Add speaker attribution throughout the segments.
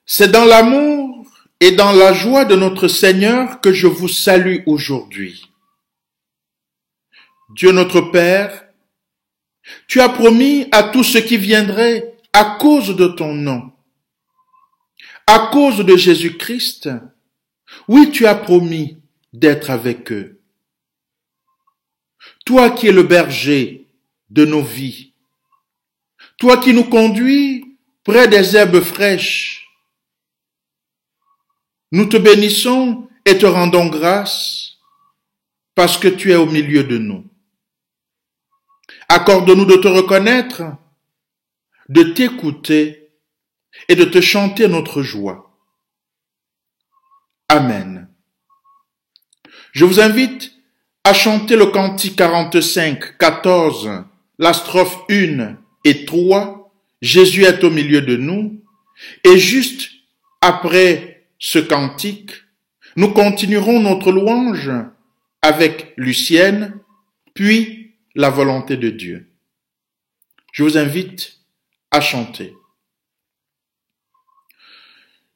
Speaker 1: C'est dans l'amour et dans la joie de notre Seigneur que je vous salue aujourd'hui. Dieu notre Père, tu as promis à tous ceux qui viendraient à cause de ton nom, à cause de Jésus-Christ, oui, tu as promis d'être avec eux. Toi qui es le berger de nos vies, toi qui nous conduis près des herbes fraîches, nous te bénissons et te rendons grâce parce que tu es au milieu de nous. Accorde-nous de te reconnaître, de t'écouter et de te chanter notre joie. Amen. Je vous invite à chanter le cantique 45, 14, la strophe 1 et 3, Jésus est au milieu de nous, et juste après ce cantique, nous continuerons notre louange avec Lucienne, puis la volonté de Dieu. Je vous invite à chanter.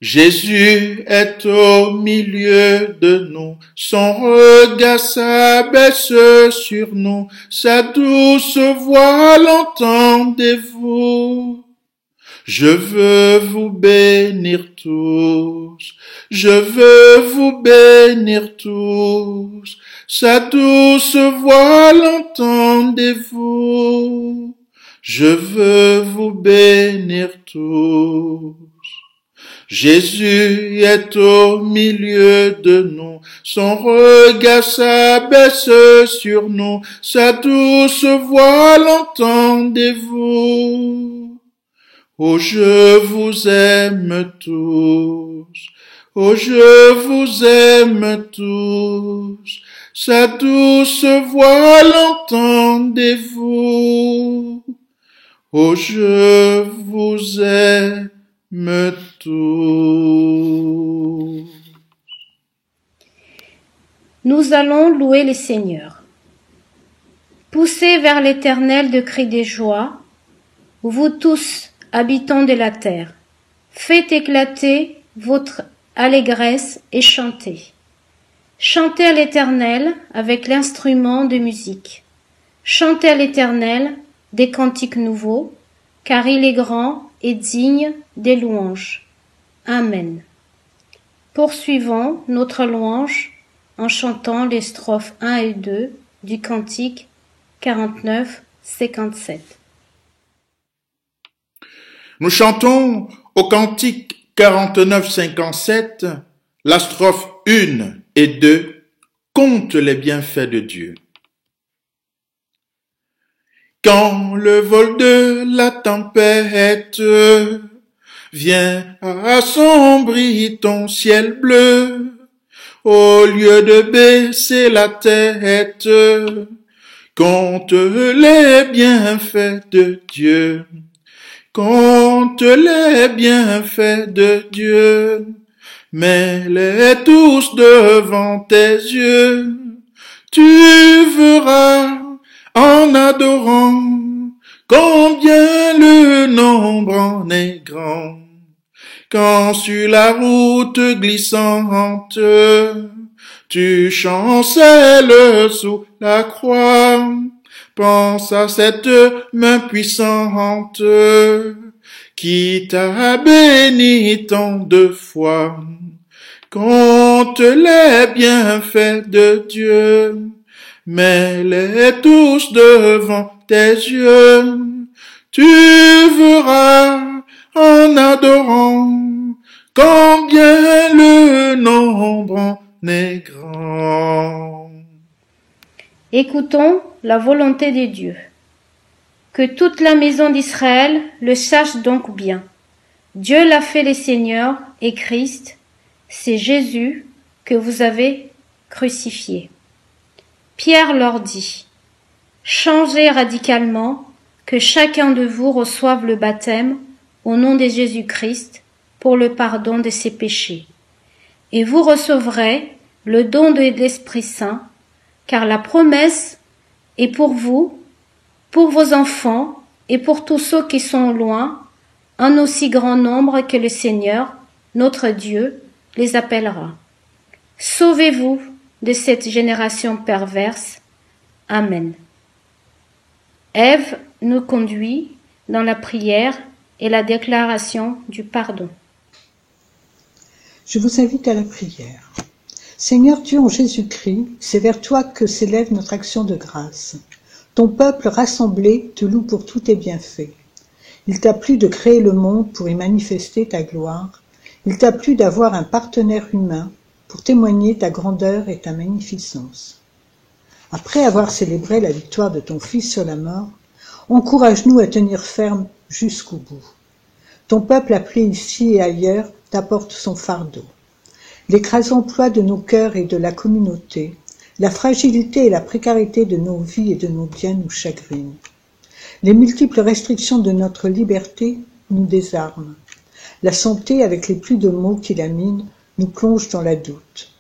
Speaker 1: Jésus est au milieu de nous, son regard s'abaisse sur nous, sa douce voix l'entendez-vous? Je veux vous bénir tous, je veux vous bénir tous, sa douce voix l'entendez-vous? Je veux vous bénir tous. Jésus est au milieu de nous, son regard s'abaisse sur nous, sa douce voix l'entendez-vous? Oh, je vous aime tous, oh, je vous aime tous, sa douce voix l'entendez-vous? Oh, je vous aime tous.
Speaker 2: Nous allons louer le Seigneur. Poussez vers l'Éternel de cris de joie, vous tous, habitants de la terre. Faites éclater votre allégresse et chantez. Chantez à l'Éternel avec l'instrument de musique. Chantez à l'Éternel des cantiques nouveaux, car il est grand et digne des louanges. Amen. Poursuivons notre louange en chantant les strophes 1 et 2 du cantique 49-57.
Speaker 1: Nous chantons au cantique 49-57 la strophe 1 et 2, Compte les bienfaits de Dieu. Quand le vol de la tempête vient assombrir ton ciel bleu, au lieu de baisser la tête, compte les bienfaits de Dieu. Compte les bienfaits de Dieu, mets-les tous devant tes yeux. Tu verras en adorant combien le nombre en est grand. Quand sur la route glissante, tu chancelles sous la croix, pense à cette main puissante qui t'a béni tant de fois. Compte les bienfaits de Dieu, mets-les tous devant tes yeux. Tu verras en adorant combien le nombre en est grand.
Speaker 2: Écoutons la volonté de Dieu. Que toute la maison d'Israël le sache donc bien. Dieu l'a fait le Seigneur et Christ, c'est Jésus que vous avez crucifié. Pierre leur dit, changez radicalement, que chacun de vous reçoive le baptême au nom de Jésus-Christ pour le pardon de ses péchés. Et vous recevrez le don de l'Esprit Saint, car la promesse est pour vous, pour vos enfants et pour tous ceux qui sont loin, un aussi grand nombre que le Seigneur, notre Dieu, les appellera. Sauvez-vous de cette génération perverse. Amen. Ève nous conduit dans la prière et la déclaration du pardon.
Speaker 3: Je vous invite à la prière. Seigneur Dieu en Jésus-Christ, c'est vers toi que s'élève notre action de grâce. Ton peuple rassemblé te loue pour tous tes bienfaits. Il t'a plu de créer le monde pour y manifester ta gloire. Il t'a plu d'avoir un partenaire humain pour témoigner ta grandeur et ta magnificence. Après avoir célébré la victoire de ton Fils sur la mort, encourage-nous à tenir ferme jusqu'au bout. Ton peuple appelé ici et ailleurs t'apporte son fardeau. L'écrasant poids de nos cœurs et de la communauté, la fragilité et la précarité de nos vies et de nos biens nous chagrinent. Les multiples restrictions de notre liberté nous désarment. La santé, avec les plus de maux qui la minent, nous plonge dans la doute.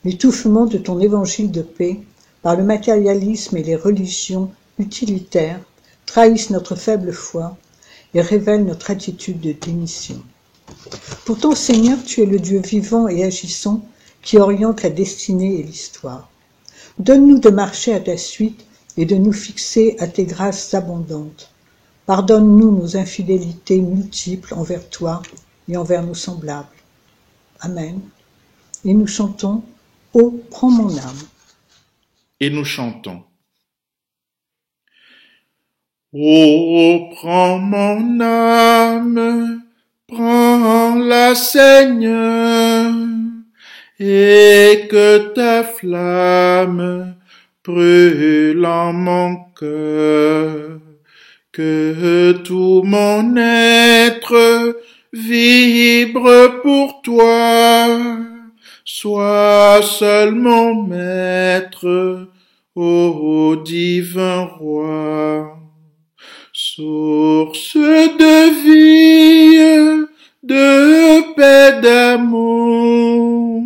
Speaker 3: L'étouffement de ton évangile de paix, par le matérialisme et les religions utilitaires, trahissent notre faible foi et révèlent notre attitude de démission. Pourtant, Seigneur, tu es le Dieu vivant et agissant qui oriente la destinée et l'histoire. Donne-nous de marcher à ta suite et de nous fixer à tes grâces abondantes. Pardonne-nous nos infidélités multiples envers toi et envers nos semblables. Amen. Et nous chantons « Ô, prends mon âme ».
Speaker 1: Et nous chantons. Ô, prends mon âme, prends-la, Seigneur, et que ta flamme brûle en mon cœur, que tout mon être vibre pour toi, sois seul mon maître, ô divin roi. Source de vie, de paix, d'amour,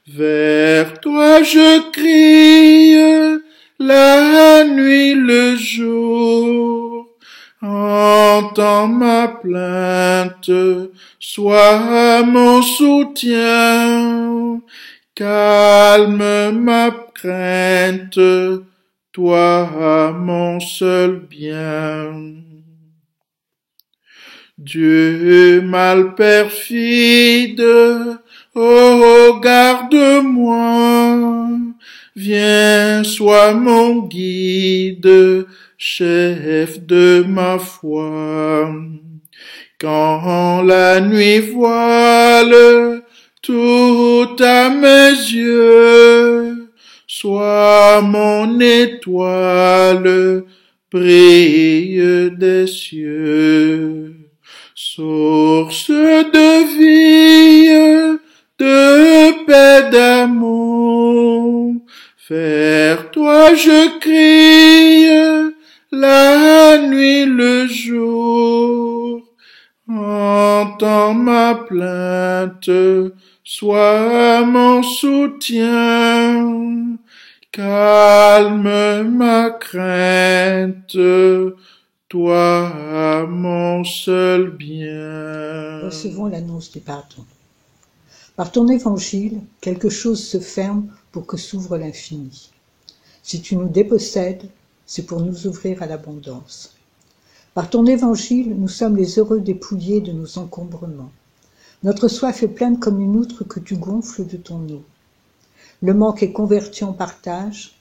Speaker 1: vers toi je crie, la nuit, le jour. Entends ma plainte, sois mon soutien, calme ma crainte, toi mon seul bien. Dieu mal perfide, oh garde-moi, viens, sois mon guide, chef de ma foi. Quand la nuit voile tout à mes yeux, sois mon étoile, brille des cieux. Source de vie, de paix, d'amour, vers toi je crie, la nuit, le jour. Entends ma plainte, sois mon soutien, calme ma crainte, toi mon seul bien.
Speaker 3: Recevons l'annonce du pardon. Par ton évangile, quelque chose se ferme pour que s'ouvre l'infini. Si tu nous dépossèdes, c'est pour nous ouvrir à l'abondance. Par ton évangile, nous sommes les heureux dépouillés de nos encombrements. Notre soif est pleine comme une outre que tu gonfles de ton eau. Le manque est converti en partage,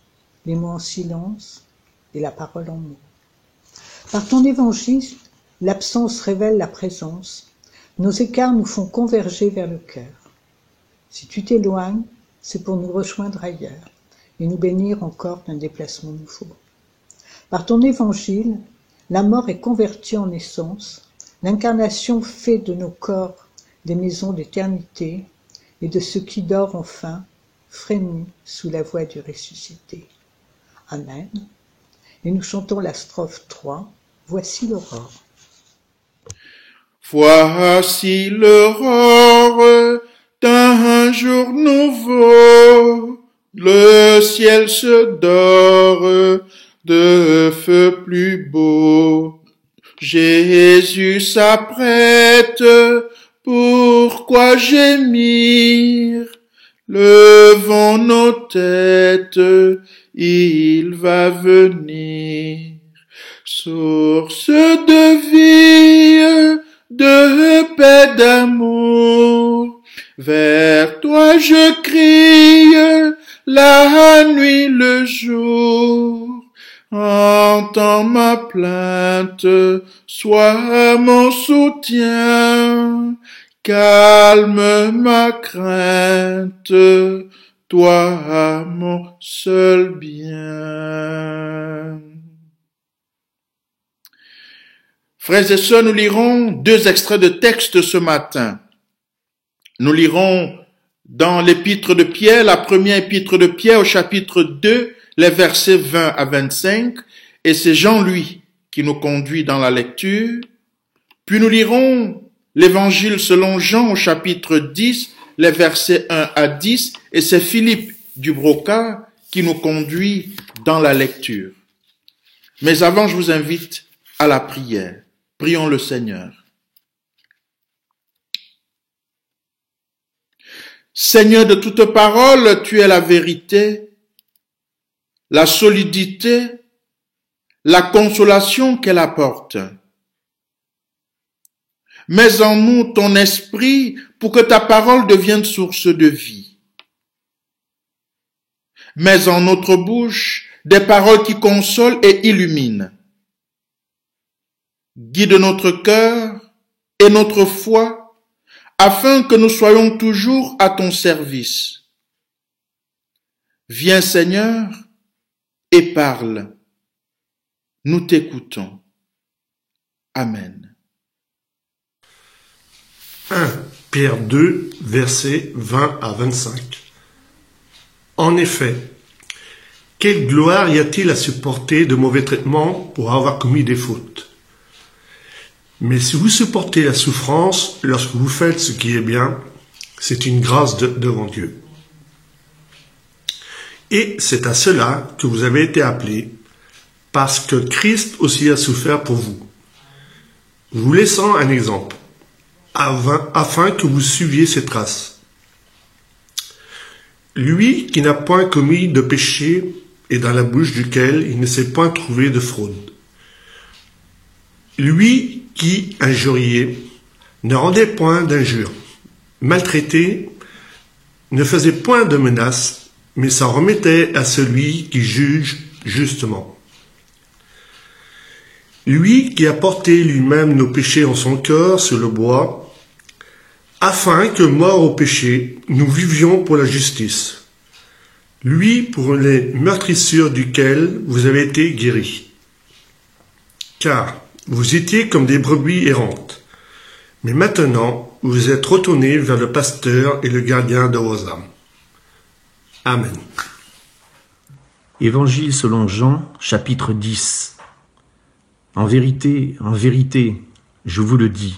Speaker 3: les mots en silence et la parole en mots. Par ton évangile, l'absence révèle la présence. Nos écarts nous font converger vers le cœur. Si tu t'éloignes, c'est pour nous rejoindre ailleurs et nous bénir encore d'un déplacement nouveau. Par ton évangile, la mort est convertie en naissance, l'incarnation fait de nos corps des maisons d'éternité et de ce qui dort enfin frémit sous la voix du ressuscité. Amen. Et nous chantons la strophe 3, Voici l'aurore.
Speaker 1: Voici l'aurore d'un jour nouveau, le ciel se dore de feux plus beaux. Jésus s'apprête pour pourquoi gémir? Levons nos têtes, il va venir. Source de vie, de paix, d'amour, vers toi je crie, la nuit, le jour. Entends ma plainte, sois mon soutien, calme ma crainte, toi mon seul bien. Frères et sœurs, nous lirons 2 extraits de texte ce matin. Nous lirons dans l'épître de Pierre, la première épître de Pierre au chapitre 2, les versets 20 à 25, et c'est Jean-Louis qui nous conduit dans la lecture. Puis nous lirons l'évangile selon Jean au chapitre 10, les versets 1 à 10, et c'est Philippe Dubroca qui nous conduit dans la lecture. Mais avant, je vous invite à la prière. Prions le Seigneur. Seigneur de toute parole, tu es la vérité, la solidité, la consolation qu'elle apporte. Mets en nous ton esprit pour que ta parole devienne source de vie. Mets en notre bouche des paroles qui consolent et illuminent. Guide notre cœur et notre foi afin que nous soyons toujours à ton service. Viens Seigneur et parle. Nous t'écoutons. Amen.
Speaker 4: 1 Pierre 2, versets 20 à 25. En effet, quelle gloire y a-t-il à supporter de mauvais traitements pour avoir commis des fautes? Mais si vous supportez la souffrance lorsque vous faites ce qui est bien, c'est une grâce devant Dieu. Et c'est à cela que vous avez été appelés, parce que Christ aussi a souffert pour vous, vous laissant un exemple, afin que vous suiviez ses traces. Lui qui n'a point commis de péché et dans la bouche duquel il ne s'est point trouvé de fraude. Lui qui, injurié, ne rendait point d'injures, maltraité, ne faisait point de menaces, mais s'en remettait à celui qui juge justement. Lui qui a porté lui-même nos péchés en son cœur sur le bois, afin que, morts au péché, nous vivions pour la justice. Lui pour les meurtrissures duquel vous avez été guéris. Car vous étiez comme des brebis errantes, mais maintenant vous êtes retournés vers le pasteur et le gardien de vos âmes. Amen.
Speaker 5: Évangile selon Jean, chapitre 10. En vérité, je vous le dis,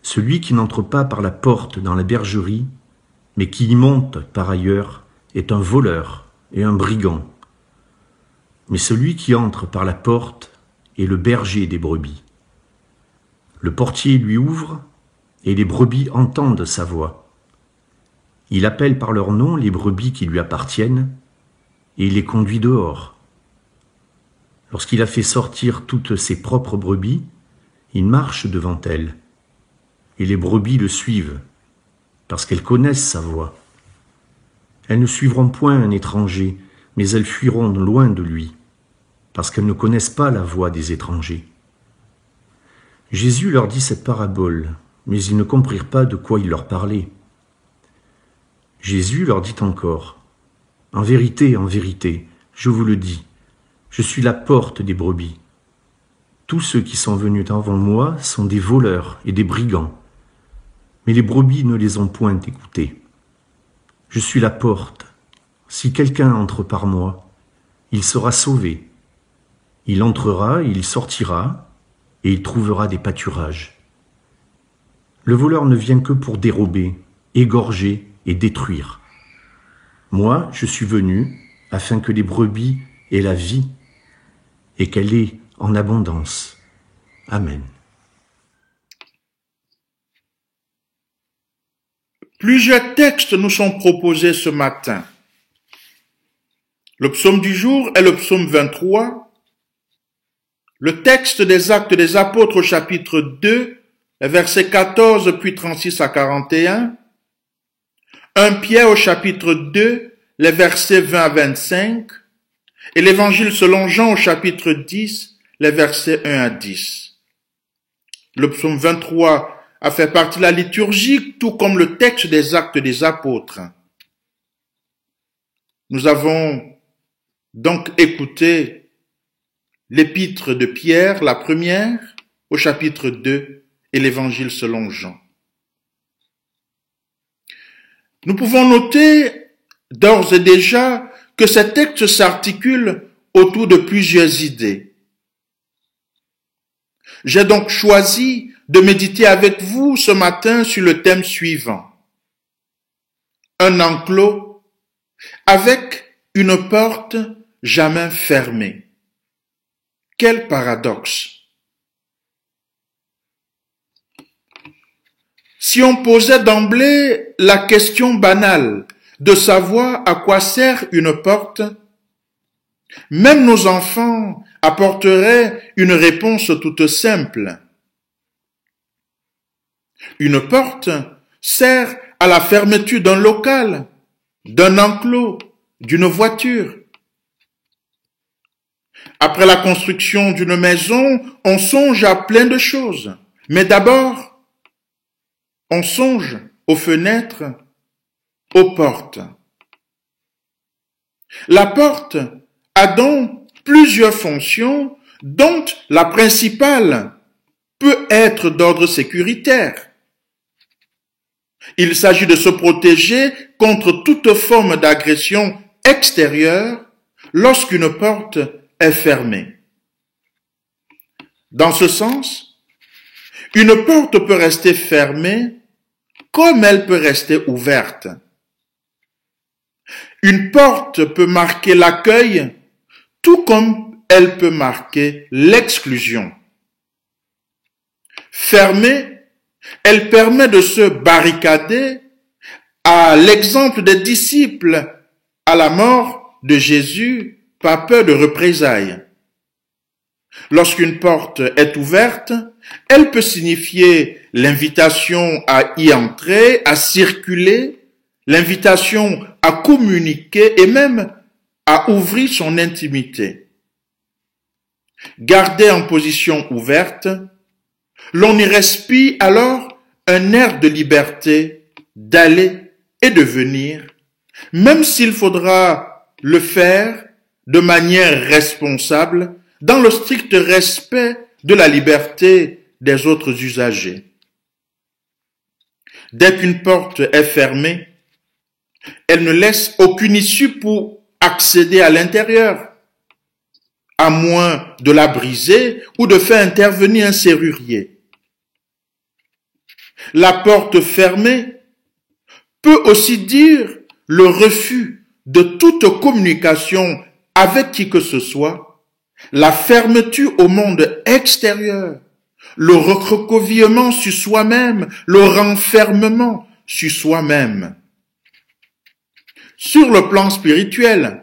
Speaker 5: celui qui n'entre pas par la porte dans la bergerie, mais qui y monte par ailleurs, est un voleur et un brigand. Mais celui qui entre par la porte est le berger des brebis. Le portier lui ouvre, et les brebis entendent sa voix. Il appelle par leur nom les brebis qui lui appartiennent, et il les conduit dehors. Lorsqu'il a fait sortir toutes ses propres brebis, il marche devant elles, et les brebis le suivent, parce qu'elles connaissent sa voix. Elles ne suivront point un étranger, mais elles fuiront loin de lui, parce qu'elles ne connaissent pas la voix des étrangers. Jésus leur dit cette parabole, mais ils ne comprirent pas de quoi il leur parlait. Jésus leur dit encore, « En vérité, je vous le dis, je suis la porte des brebis. Tous ceux qui sont venus avant moi sont des voleurs et des brigands, mais les brebis ne les ont point écoutés. Je suis la porte. Si quelqu'un entre par moi, il sera sauvé. Il entrera, il sortira, et il trouvera des pâturages. Le voleur ne vient que pour dérober, égorger et détruire. Moi, je suis venu afin que les brebis aient la vie et qu'elle ait en abondance. Amen.
Speaker 1: Plusieurs textes nous sont proposés ce matin. Le psaume du jour est le psaume 23. Le texte des Actes des Apôtres au chapitre 2, les versets 14 puis 36 à 41. 1 Pierre au chapitre 2, les versets 20 à 25. Et l'Évangile selon Jean au chapitre 10, les versets 1 à 10. Le psaume 23 a fait partie de la liturgie, tout comme le texte des Actes des Apôtres. Nous avons donc écouté l'épître de Pierre, la première, au chapitre 2, et l'Évangile selon Jean. Nous pouvons noter d'ores et déjà que ces textes s'articulent autour de plusieurs idées. J'ai donc choisi de méditer avec vous ce matin sur le thème suivant. Un enclos avec une porte jamais fermée. Quel paradoxe! Si on posait d'emblée la question banale de savoir à quoi sert une porte, même nos enfants apporteraient une réponse toute simple. Une porte sert à la fermeture d'un local, d'un enclos, d'une voiture. Après la construction d'une maison, on songe à plein de choses. Mais d'abord, on songe aux fenêtres, aux portes. La porte a donc plusieurs fonctions, dont la principale peut être d'ordre sécuritaire. Il s'agit de se protéger contre toute forme d'agression extérieure lorsqu'une porte est fermée. Dans ce sens, une porte peut rester fermée comme elle peut rester ouverte. Une porte peut marquer l'accueil, tout comme elle peut marquer l'exclusion. Fermée, elle permet de se barricader, à l'exemple des disciples à la mort de Jésus, par peur de représailles. Lorsqu'une porte est ouverte, elle peut signifier l'invitation à y entrer, à circuler, l'invitation à communiquer et même à ouvrir son intimité. Gardée en position ouverte, l'on y respire alors un air de liberté d'aller et de venir, même s'il faudra le faire de manière responsable, dans le strict respect de la liberté des autres usagers. Dès qu'une porte est fermée, elle ne laisse aucune issue pour accéder à l'intérieur, à moins de la briser ou de faire intervenir un serrurier. La porte fermée peut aussi dire le refus de toute communication avec qui que ce soit, la fermeture au monde extérieur, le recroquevillement sur soi-même, le renfermement sur soi-même. Sur le plan spirituel,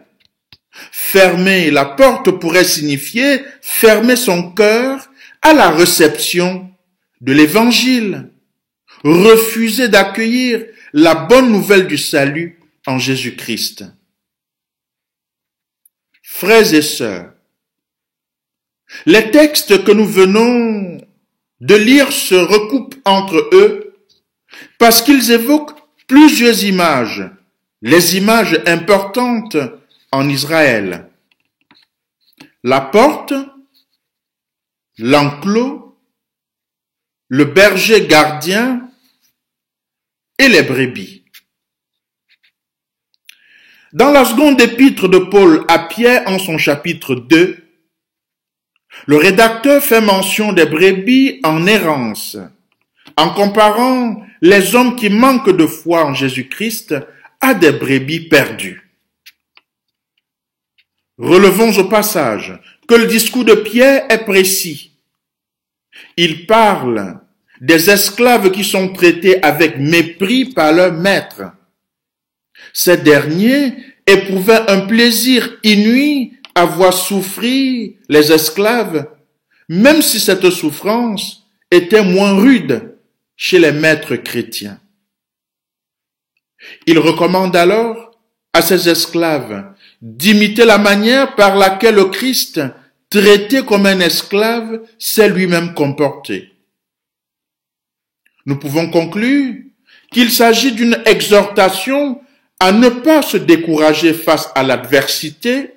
Speaker 1: fermer la porte pourrait signifier fermer son cœur à la réception de l'Évangile, refuser d'accueillir la bonne nouvelle du salut en Jésus-Christ. Frères et sœurs, les textes que nous venons de lire se recoupent entre eux parce qu'ils évoquent plusieurs images, les images importantes en Israël. La porte, l'enclos, le berger gardien et les brebis. Dans la seconde épître de Paul à Pierre en son chapitre 2, le rédacteur fait mention des brebis en errance, en comparant les hommes qui manquent de foi en Jésus-Christ à des brebis perdues. Relevons au passage que le discours de Pierre est précis. Il parle des esclaves qui sont traités avec mépris par leur maître. Ces derniers éprouvaient un plaisir inouï à voir souffrir les esclaves, même si cette souffrance était moins rude chez les maîtres chrétiens. Il recommande alors à ses esclaves d'imiter la manière par laquelle le Christ, traité comme un esclave, s'est lui-même comporté. Nous pouvons conclure qu'il s'agit d'une exhortation à ne pas se décourager face à l'adversité,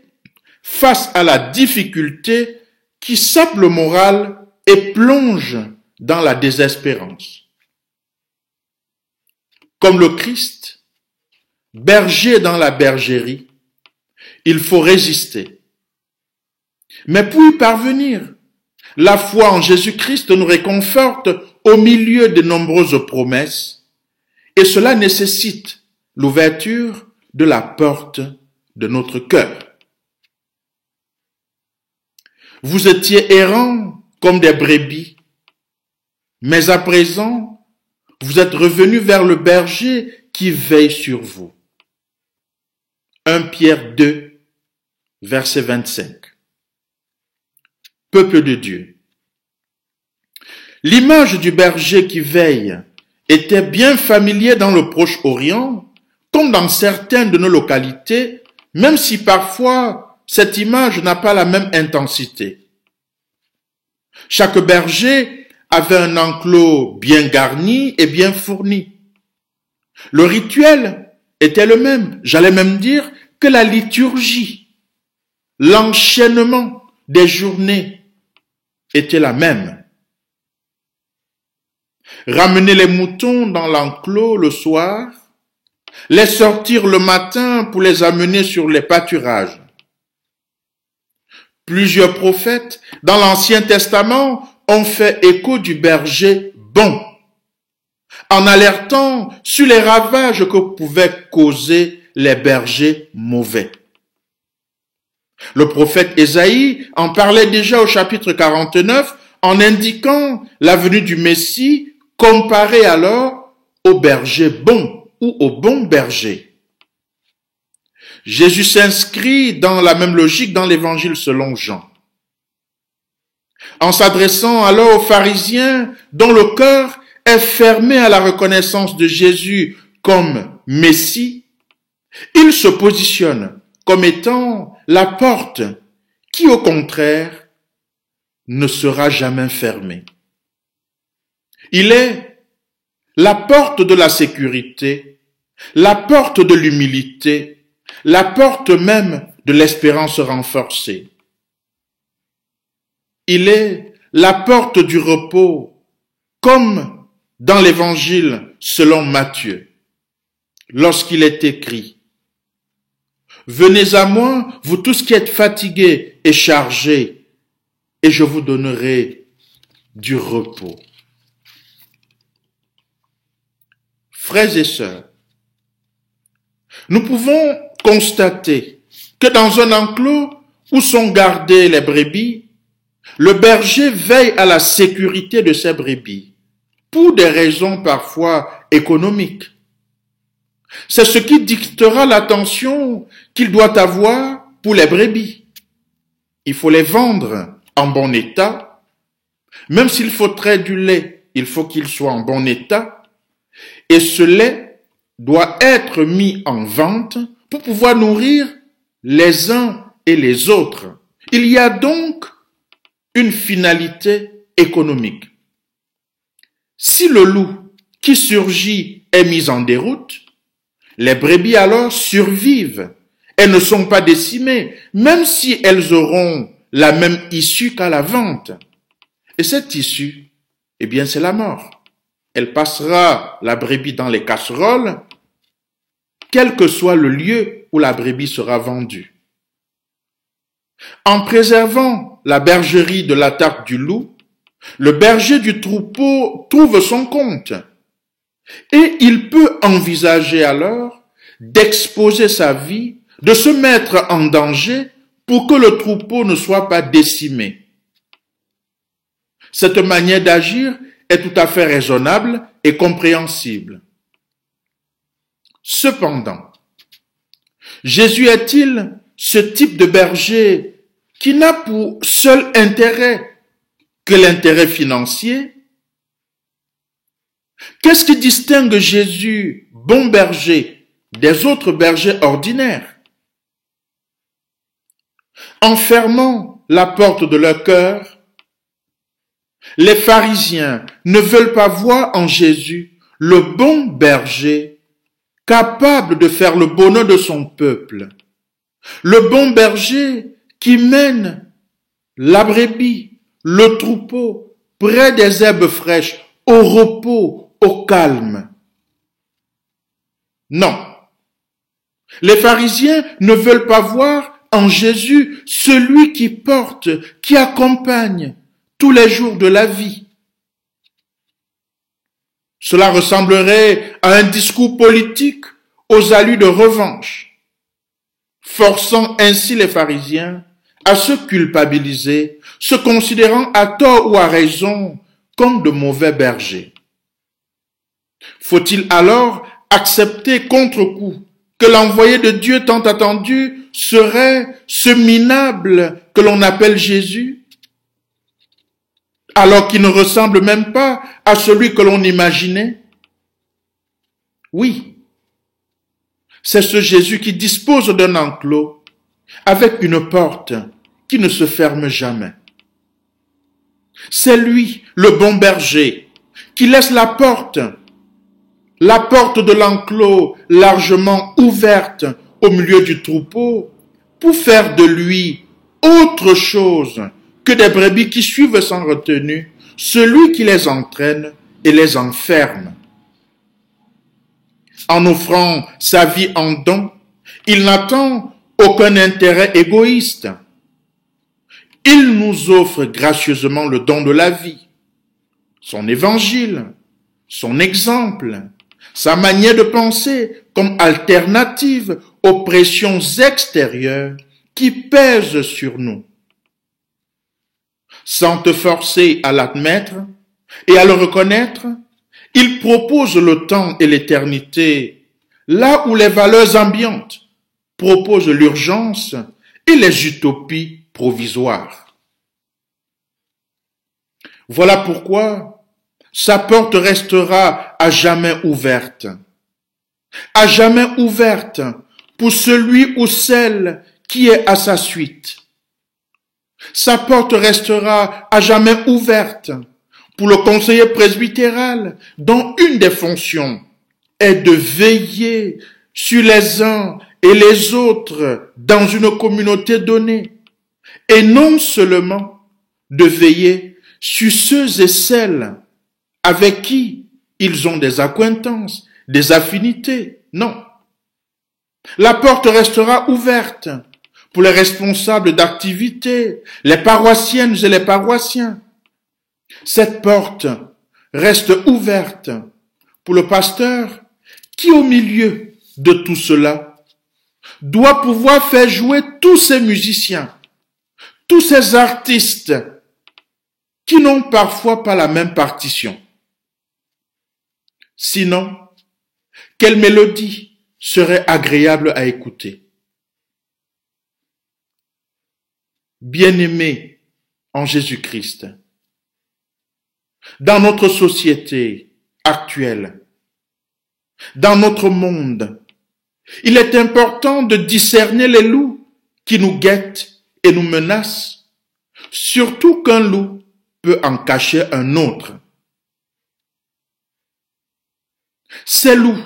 Speaker 1: face à la difficulté qui sape le moral et plonge dans la désespérance. Comme le Christ, berger dans la bergerie, il faut résister. Mais pour y parvenir, la foi en Jésus-Christ nous réconforte au milieu de nombreuses promesses, et cela nécessite l'ouverture de la porte de notre cœur. Vous étiez errants comme des brebis, mais à présent, vous êtes revenus vers le berger qui veille sur vous. 1 Pierre 2, verset 25. Peuple de Dieu. L'image du berger qui veille était bien familière dans le Proche-Orient, comme dans certaines de nos localités, même si parfois cette image n'a pas la même intensité. Chaque berger avait un enclos bien garni et bien fourni. Le rituel était le même, j'allais même dire que la liturgie, l'enchaînement des journées était la même. Ramener les moutons dans l'enclos le soir, les sortir le matin pour les amener sur les pâturages. Plusieurs prophètes dans l'Ancien Testament ont fait écho du berger bon, en alertant sur les ravages que pouvaient causer les bergers mauvais. Le prophète Ésaïe en parlait déjà au chapitre 49 en indiquant la venue du Messie comparé alors au berger bon ou au bon berger. Jésus s'inscrit dans la même logique dans l'évangile selon Jean. En s'adressant alors aux pharisiens dont le cœur est fermé à la reconnaissance de Jésus comme Messie, il se positionne comme étant la porte qui, au contraire, ne sera jamais fermée. Il est la porte de la sécurité, la porte de l'humilité, la porte même de l'espérance renforcée. Il est la porte du repos, comme dans l'évangile selon Matthieu, lorsqu'il est écrit « Venez à moi, vous tous qui êtes fatigués et chargés, et je vous donnerai du repos. » Frères et sœurs, nous pouvons constater que dans un enclos où sont gardées les brebis, le berger veille à la sécurité de ses brebis, pour des raisons parfois économiques. C'est ce qui dictera l'attention qu'il doit avoir pour les brebis. Il faut les vendre en bon état. Même s'il faut traire du lait, il faut qu'il soit en bon état. Et ce lait doit être mis en vente pour pouvoir nourrir les uns et les autres. Il y a donc une finalité économique. Si le loup qui surgit est mis en déroute, les brebis alors survivent. Elles ne sont pas décimées, même si elles auront la même issue qu'à la vente. Et cette issue, eh bien, c'est la mort. Elle passera la brebis dans les casseroles, quel que soit le lieu où la brebis sera vendue. En préservant la bergerie de l'attaque du loup, le berger du troupeau trouve son compte. Et il peut envisager alors d'exposer sa vie, de se mettre en danger pour que le troupeau ne soit pas décimé. Cette manière d'agir est tout à fait raisonnable et compréhensible. Cependant, Jésus est-il ce type de berger qui n'a pour seul intérêt que l'intérêt financier? Qu'est-ce qui distingue Jésus, bon berger, des autres bergers ordinaires? En fermant la porte de leur cœur, les pharisiens ne veulent pas voir en Jésus le bon berger capable de faire le bonheur de son peuple, le bon berger qui mène la brebis, le troupeau, près des herbes fraîches, au repos, au calme. Non. Les pharisiens ne veulent pas voir en Jésus celui qui porte, qui accompagne tous les jours de la vie. Cela ressemblerait à un discours politique aux allures de revanche, forçant ainsi les pharisiens à se culpabiliser, se considérant à tort ou à raison comme de mauvais bergers. Faut-il alors accepter contre coup que l'envoyé de Dieu tant attendu serait ce minable que l'on appelle Jésus, alors qu'il ne ressemble même pas à celui que l'on imaginait? Oui, c'est ce Jésus qui dispose d'un enclos avec une porte qui ne se ferme jamais. C'est lui, le bon berger, qui laisse la porte de l'enclos largement ouverte au milieu du troupeau pour faire de lui autre chose que des brebis qui suivent sans retenue celui qui les entraîne et les enferme. En offrant sa vie en don, il n'attend aucun intérêt égoïste. Il nous offre gracieusement le don de la vie, son évangile, son exemple, sa manière de penser comme alternative aux pressions extérieures qui pèsent sur nous. Sans te forcer à l'admettre et à le reconnaître, il propose le temps et l'éternité, là où les valeurs ambiantes proposent l'urgence et les utopies provisoires. Voilà pourquoi sa porte restera à jamais ouverte pour celui ou celle qui est à sa suite. Sa porte restera à jamais ouverte pour le conseiller presbytéral dont une des fonctions est de veiller sur les uns et les autres dans une communauté donnée, et non seulement de veiller sur ceux et celles avec qui ils ont des accointances, des affinités. Non. La porte restera ouverte pour les responsables d'activités, les paroissiennes et les paroissiens. Cette porte reste ouverte pour le pasteur qui, au milieu de tout cela, doit pouvoir faire jouer tous ces musiciens, tous ces artistes qui n'ont parfois pas la même partition. Sinon, quelle mélodie serait agréable à écouter? Bien-aimés en Jésus-Christ, dans notre société actuelle, dans notre monde, il est important de discerner les loups qui nous guettent et nous menacent, surtout qu'un loup peut en cacher un autre. Ces loups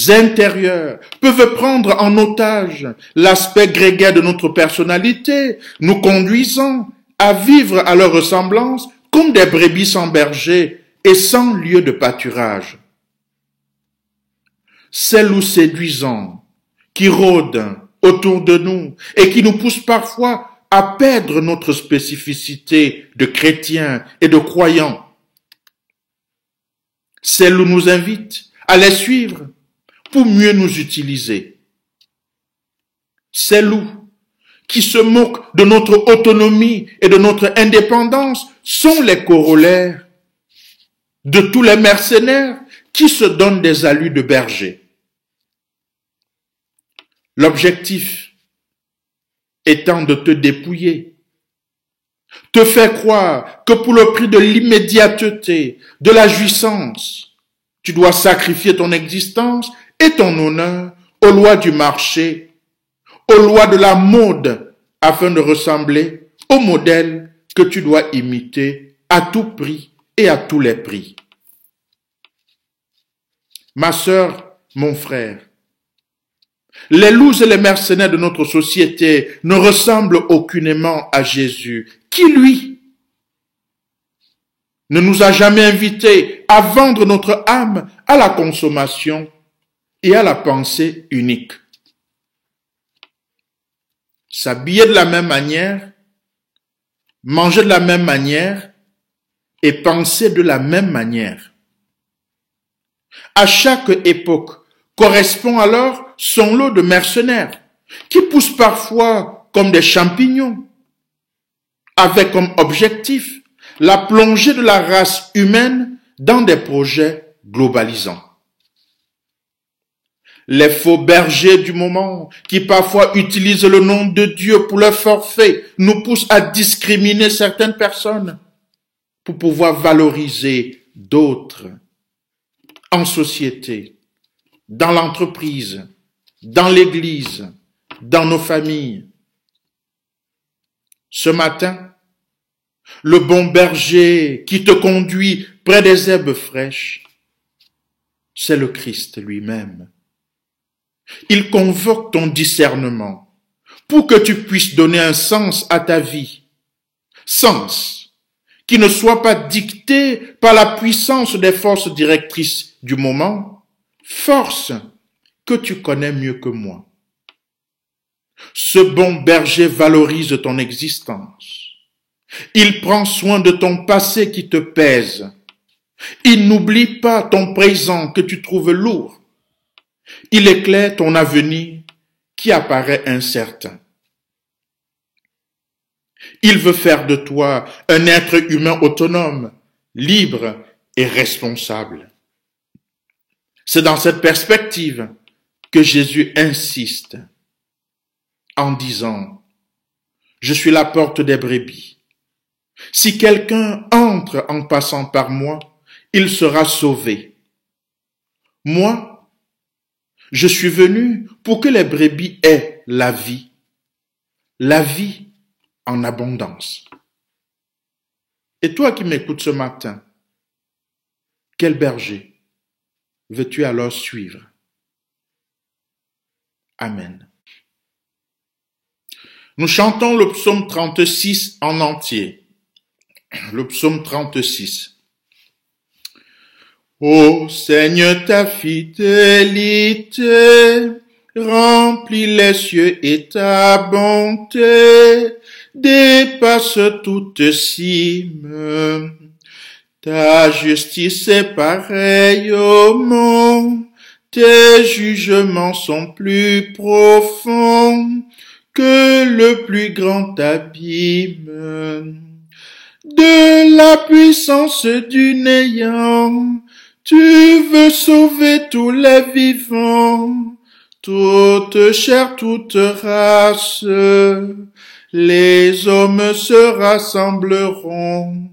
Speaker 1: intérieurs peuvent prendre en otage l'aspect grégaire de notre personnalité, nous conduisant à vivre à leur ressemblance comme des brebis sans berger et sans lieu de pâturage. Ces loups séduisants qui rôdent autour de nous et qui nous poussent parfois à perdre notre spécificité de chrétiens et de croyants. Ces loups nous invitent à les suivre pour mieux nous utiliser. Ces loups qui se moquent de notre autonomie et de notre indépendance sont les corollaires de tous les mercenaires qui se donnent des allures de berger. L'objectif étant de te dépouiller, te faire croire que pour le prix de l'immédiateté, de la jouissance, tu dois sacrifier ton existence et ton honneur aux lois du marché, aux lois de la mode, afin de ressembler au modèle que tu dois imiter à tout prix et à tous les prix. Ma sœur, mon frère, les loups et les mercenaires de notre société ne ressemblent aucunement à Jésus, qui, lui, ne nous a jamais invités à vendre notre âme à la consommation et à la pensée unique. S'habiller de la même manière, manger de la même manière et penser de la même manière. À chaque époque correspond alors son lot de mercenaires qui poussent parfois comme des champignons, avec comme objectif la plongée de la race humaine dans des projets globalisants. Les faux bergers du moment, qui parfois utilisent le nom de Dieu pour leur forfait, nous poussent à discriminer certaines personnes pour pouvoir valoriser d'autres en société, dans l'entreprise, dans l'église, dans nos familles. Ce matin, le bon berger qui te conduit près des herbes fraîches, c'est le Christ lui-même. Il convoque ton discernement pour que tu puisses donner un sens à ta vie. Sens qui ne soit pas dicté par la puissance des forces directrices du moment, force que tu connais mieux que moi. Ce bon berger valorise ton existence. Il prend soin de ton passé qui te pèse. Il n'oublie pas ton présent que tu trouves lourd. Il éclaire ton avenir qui apparaît incertain. Il veut faire de toi un être humain autonome, libre et responsable. C'est dans cette perspective que Jésus insiste en disant « Je suis la porte des brebis. Si quelqu'un entre en passant par moi, il sera sauvé. Moi, je suis venu pour que les brebis aient la vie en abondance. » Et toi qui m'écoutes ce matin, quel berger veux-tu alors suivre? Amen. Nous chantons le psaume 36 en entier. Le psaume 36. Ô Seigneur, ta fidélité remplit les cieux et ta bonté dépasse toute cime. Ta justice est pareille au monde, tes jugements sont plus profonds que le plus grand abîme. De la puissance du néant, tu veux sauver tous les vivants, toute chair, toute race. Les hommes se rassembleront,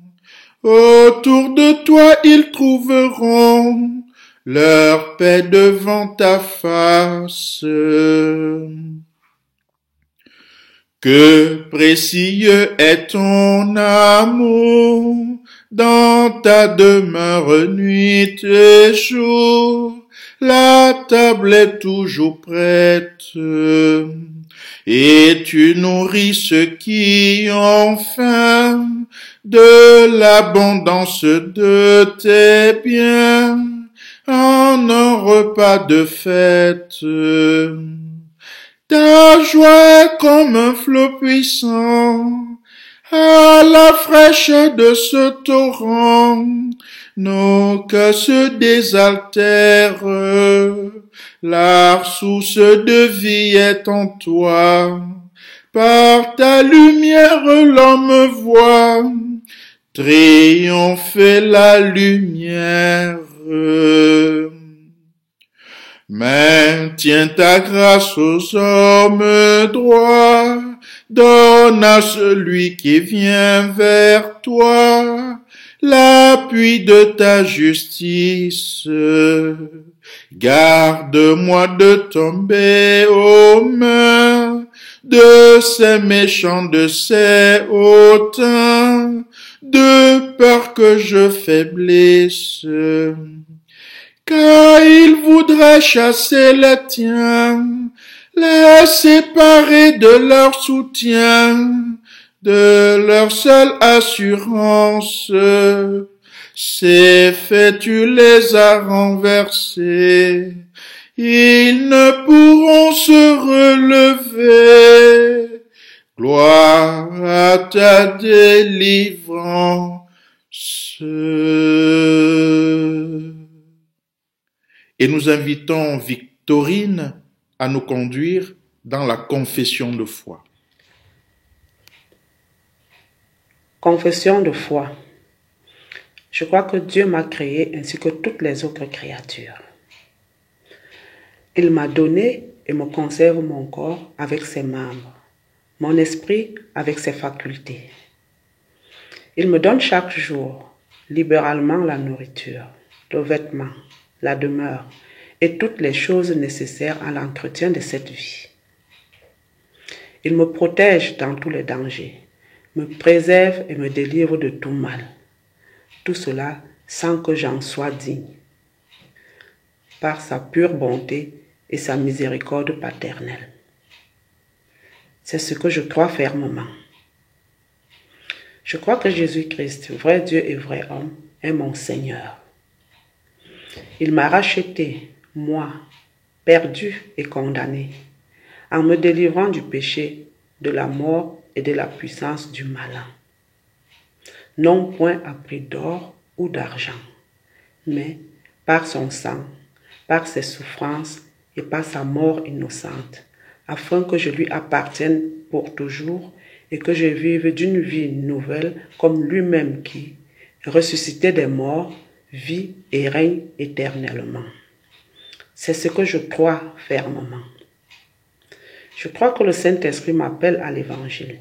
Speaker 1: autour de toi ils trouveront leur paix devant ta face. Que précieux est ton amour, dans ta demeure nuit et jour, la table est toujours prête, et tu nourris ceux qui ont faim de l'abondance de tes biens, en un repas de fête. Ta joie est comme un flot puissant, à la fraîcheur de ce torrent, nos cœurs se désaltèrent, la source de vie est en toi. Par ta lumière l'homme voit, triompher la lumière. Maintiens ta grâce aux hommes droits, donne à celui qui vient vers toi l'appui de ta justice. Garde-moi de tomber aux mains de ces méchants, de ces hautains, de peur que je faiblisse. Car ils voudraient chasser les tiens, les séparer de leur soutien, de leur seule assurance. Ces faits, tu les as renversés, ils ne pourront se relever. Gloire à ta délivrance. Et nous invitons Victorine à nous conduire dans la confession de foi.
Speaker 6: Confession de foi. Je crois que Dieu m'a créé ainsi que toutes les autres créatures. Il m'a donné et me conserve mon corps avec ses membres, mon esprit avec ses facultés. Il me donne chaque jour libéralement la nourriture, le vêtement, la demeure et toutes les choses nécessaires à l'entretien de cette vie. Il me protège dans tous les dangers, me préserve et me délivre de tout mal. Tout cela sans que j'en sois digne. Par sa pure bonté et sa miséricorde paternelle. C'est ce que je crois fermement. Je crois que Jésus-Christ, vrai Dieu et vrai homme, est mon Seigneur. Il m'a racheté, moi, perdu et condamné, en me délivrant du péché, de la mort et de la puissance du malin. Non point à prix d'or ou d'argent, mais par son sang, par ses souffrances et par sa mort innocente, afin que je lui appartienne pour toujours et que je vive d'une vie nouvelle comme lui-même qui, ressuscité des morts, vit et règne éternellement. C'est ce que je crois fermement. Je crois que le Saint-Esprit m'appelle à l'Évangile,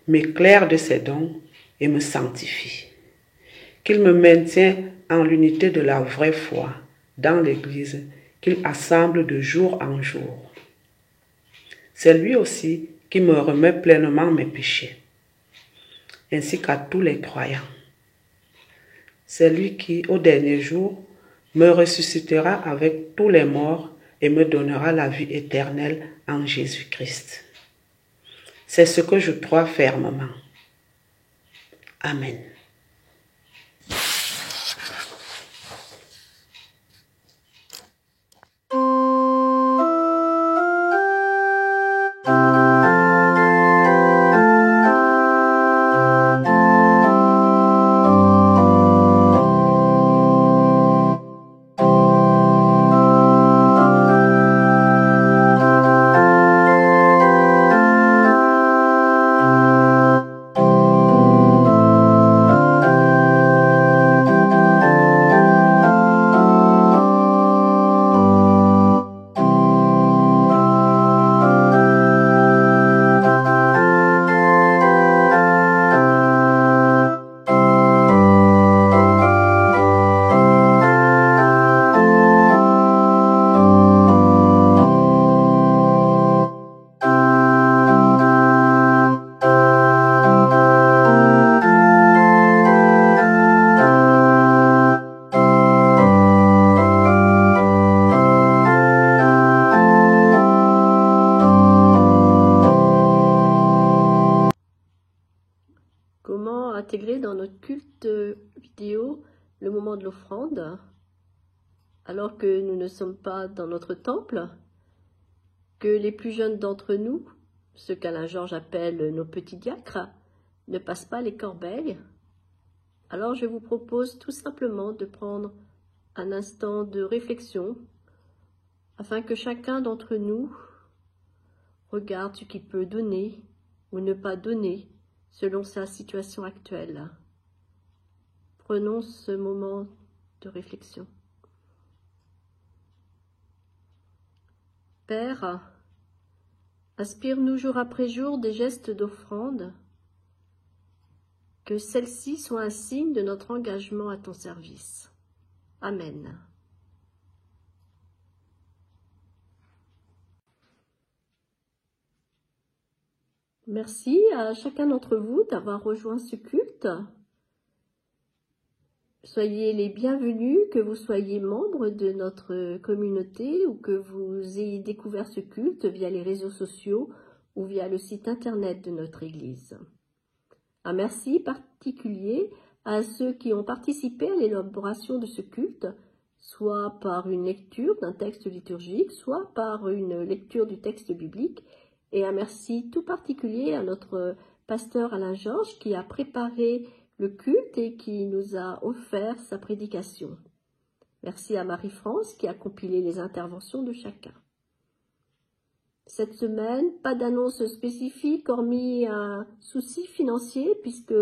Speaker 6: m'éclaire de ses dons et me sanctifie. Qu'il me maintient en l'unité de la vraie foi dans l'Église qu'il assemble de jour en jour. C'est lui aussi qui me remet pleinement mes péchés, ainsi qu'à tous les croyants. C'est lui qui, au dernier jour, me ressuscitera avec tous les morts et me donnera la vie éternelle en Jésus-Christ. C'est ce que je crois fermement. Amen.
Speaker 7: Intégrer dans notre culte vidéo le moment de l'offrande, alors que nous ne sommes pas dans notre temple, que les plus jeunes d'entre nous, ce qu'Alain Georges appelle nos petits diacres, ne passent pas les corbeilles. Alors je vous propose tout simplement de prendre un instant de réflexion afin que chacun d'entre nous regarde ce qu'il peut donner ou ne pas donner selon sa situation actuelle. Prenons ce moment de réflexion. Père, inspire-nous jour après jour des gestes d'offrande, que celles-ci soient un signe de notre engagement à ton service. Amen. Merci à chacun d'entre vous d'avoir rejoint ce culte. Soyez les bienvenus, que vous soyez membre de notre communauté ou que vous ayez découvert ce culte via les réseaux sociaux ou via le site internet de notre Église. Un merci particulier à ceux qui ont participé à l'élaboration de ce culte, soit par une lecture d'un texte liturgique, soit par une lecture du texte biblique, et un merci tout particulier à notre pasteur Alain Georges qui a préparé le culte et qui nous a offert sa prédication. Merci à Marie-France qui a compilé les interventions de chacun. Cette semaine, pas d'annonce spécifique hormis un souci financier puisque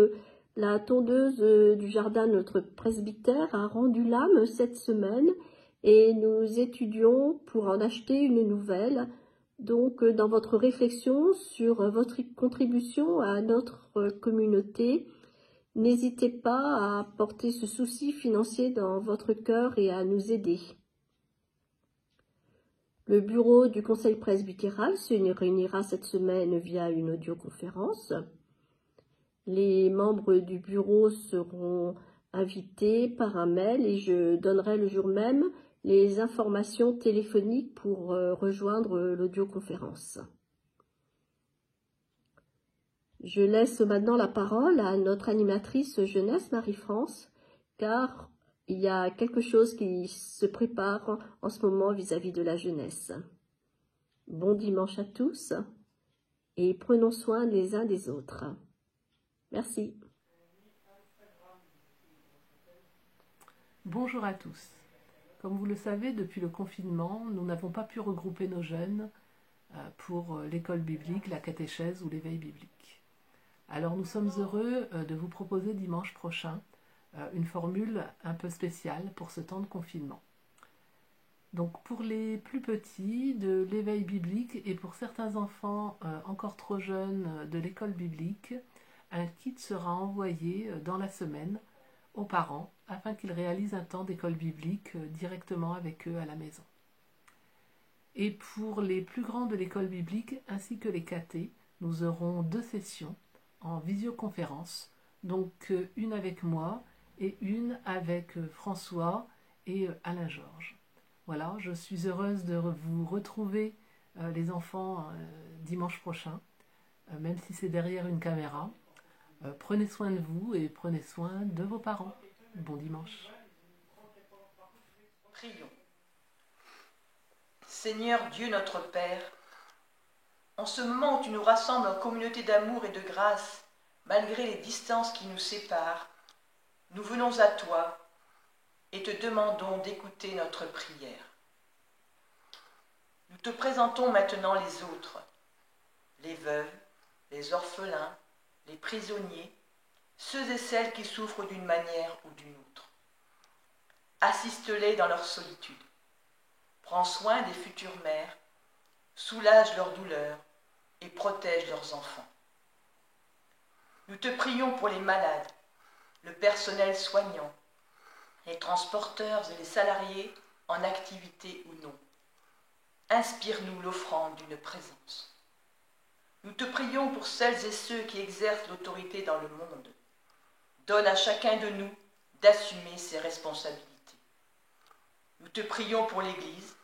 Speaker 7: la tondeuse du jardin de notre presbytère a rendu l'âme cette semaine et nous étudions pour en acheter une nouvelle. Donc, dans votre réflexion sur votre contribution à notre communauté, n'hésitez pas à porter ce souci financier dans votre cœur et à nous aider. Le bureau du Conseil presbytéral se réunira cette semaine via une audioconférence. Les membres du bureau seront invités par un mail et je donnerai le jour même les informations téléphoniques pour rejoindre l'audioconférence. Je laisse maintenant la parole à notre animatrice jeunesse, Marie-France, car il y a quelque chose qui se prépare en ce moment vis-à-vis de la jeunesse. Bon dimanche à tous et prenons soin les uns des autres. Merci.
Speaker 8: Bonjour à tous. Comme vous le savez, depuis le confinement, nous n'avons pas pu regrouper nos jeunes pour l'école biblique, la catéchèse ou l'éveil biblique. Alors nous sommes heureux de vous proposer dimanche prochain une formule un peu spéciale pour ce temps de confinement. Donc pour les plus petits de l'éveil biblique et pour certains enfants encore trop jeunes de l'école biblique, un kit sera envoyé dans la semaine aux parents afin qu'ils réalisent un temps d'école biblique directement avec eux à la maison. Et pour les plus grands de l'école biblique ainsi que les catés, nous aurons 2 sessions en visioconférence, donc une avec moi et une avec François et Alain Georges. Voilà, je suis heureuse de vous retrouver les enfants dimanche prochain, même si c'est derrière une caméra. Prenez soin de vous et prenez soin de vos parents. Bon dimanche.
Speaker 9: Prions. Seigneur Dieu notre Père, en ce moment où tu nous rassembles en communauté d'amour et de grâce, malgré les distances qui nous séparent, nous venons à toi et te demandons d'écouter notre prière. Nous te présentons maintenant les autres, les veuves, les orphelins, les prisonniers, ceux et celles qui souffrent d'une manière ou d'une autre. Assiste-les dans leur solitude. Prends soin des futures mères, soulage leur douleur et protège leurs enfants. Nous te prions pour les malades, le personnel soignant, les transporteurs et les salariés en activité ou non. Inspire-nous l'offrande d'une présence. Nous te prions pour celles et ceux qui exercent l'autorité dans le monde. Donne à chacun de nous d'assumer ses responsabilités. Nous te prions pour l'Église,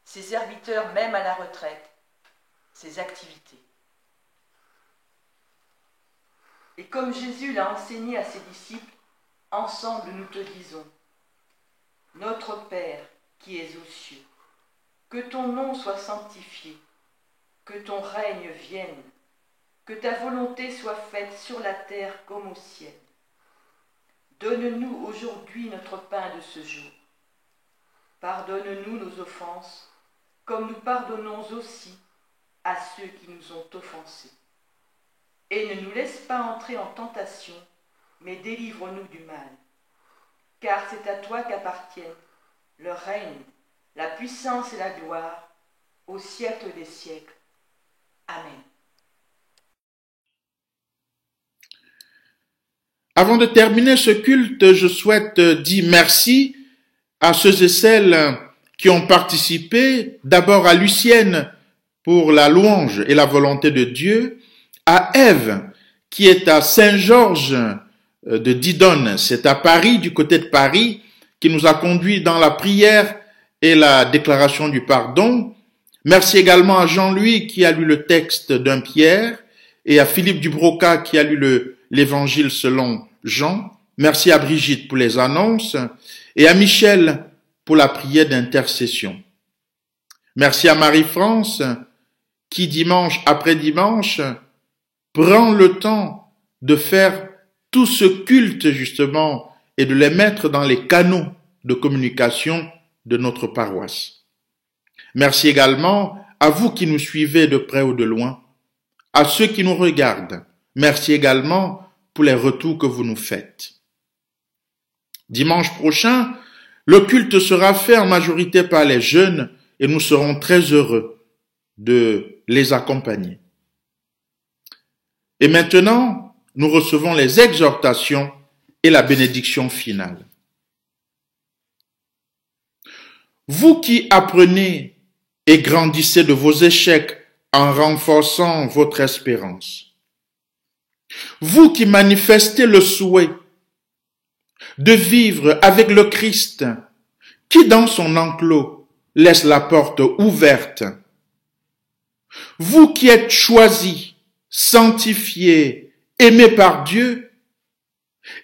Speaker 9: ses serviteurs même à la retraite, ses activités. Et comme Jésus l'a enseigné à ses disciples, ensemble nous te disons, Notre Père qui es aux cieux, que ton nom soit sanctifié, que ton règne vienne, que ta volonté soit faite sur la terre comme au ciel. Donne-nous aujourd'hui notre pain de ce jour. Pardonne-nous nos offenses, comme nous pardonnons aussi à ceux qui nous ont offensés. Et ne nous laisse pas entrer en tentation, mais délivre-nous du mal. Car c'est à toi qu'appartiennent le règne, la puissance et la gloire, au siècle des siècles. Amen.
Speaker 1: Avant de terminer ce culte, je souhaite dire merci à ceux et celles qui ont participé, d'abord à Lucienne pour la louange et la volonté de Dieu, à Ève qui est à Saint-Georges de Didonne, c'est à Paris, du côté de Paris, qui nous a conduits dans la prière et la déclaration du pardon. Merci également à Jean-Louis qui a lu le texte d'un Pierre et à Philippe Dubroca qui a lu l'évangile selon Jean. Merci à Brigitte pour les annonces et à Michel pour la prière d'intercession. Merci à Marie-France qui dimanche après dimanche prend le temps de faire tout ce culte justement et de les mettre dans les canaux de communication de notre paroisse. Merci également à vous qui nous suivez de près ou de loin, à ceux qui nous regardent. Merci également pour les retours que vous nous faites. Dimanche prochain, le culte sera fait en majorité par les jeunes et nous serons très heureux de les accompagner. Et maintenant, nous recevons les exhortations et la bénédiction finale. Vous qui apprenez et grandissez de vos échecs en renforçant votre espérance, vous qui manifestez le souhait de vivre avec le Christ, qui dans son enclos laisse la porte ouverte, vous qui êtes choisis, sanctifiés, aimés par Dieu,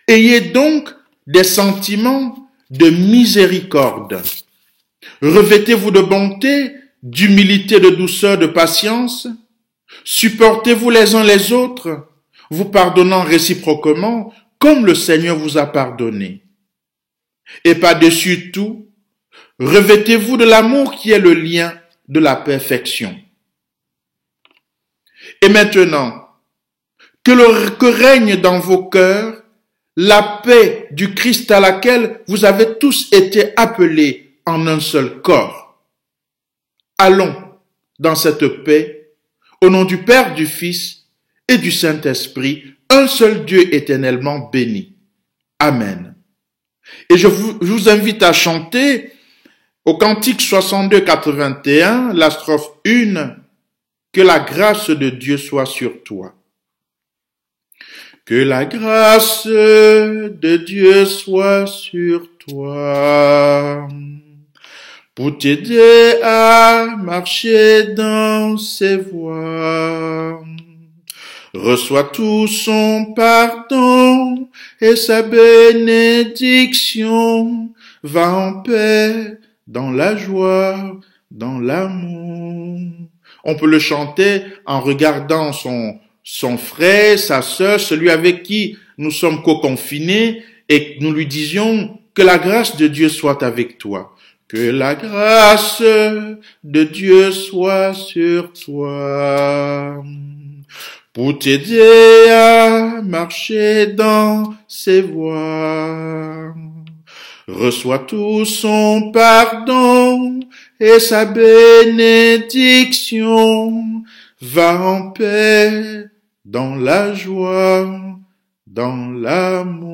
Speaker 1: ayez donc des sentiments de miséricorde. Revêtez-vous de bonté, d'humilité, de douceur, de patience. Supportez-vous les uns les autres, vous pardonnant réciproquement, comme le Seigneur vous a pardonné. Et par-dessus tout, revêtez-vous de l'amour qui est le lien de la perfection. Et maintenant, que règne dans vos cœurs la paix du Christ à laquelle vous avez tous été appelés en un seul corps. Allons dans cette paix, au nom du Père, du Fils et du Saint-Esprit, un seul Dieu éternellement béni. Amen. Et je vous invite à chanter au cantique 62-81, la strophe 1, que la grâce de Dieu soit sur toi. Que la grâce de Dieu soit sur toi pour t'aider à marcher dans ses voies. Reçois tout son pardon et sa bénédiction. Va en paix, dans la joie, dans l'amour. On peut le chanter en regardant son frère, sa sœur, celui avec qui nous sommes co-confinés et nous lui disions que la grâce de Dieu soit avec toi. Que la grâce de Dieu soit sur toi pour t'aider à marcher dans ses voies. Reçois tout son pardon et sa bénédiction. Va en paix, dans la joie, dans l'amour.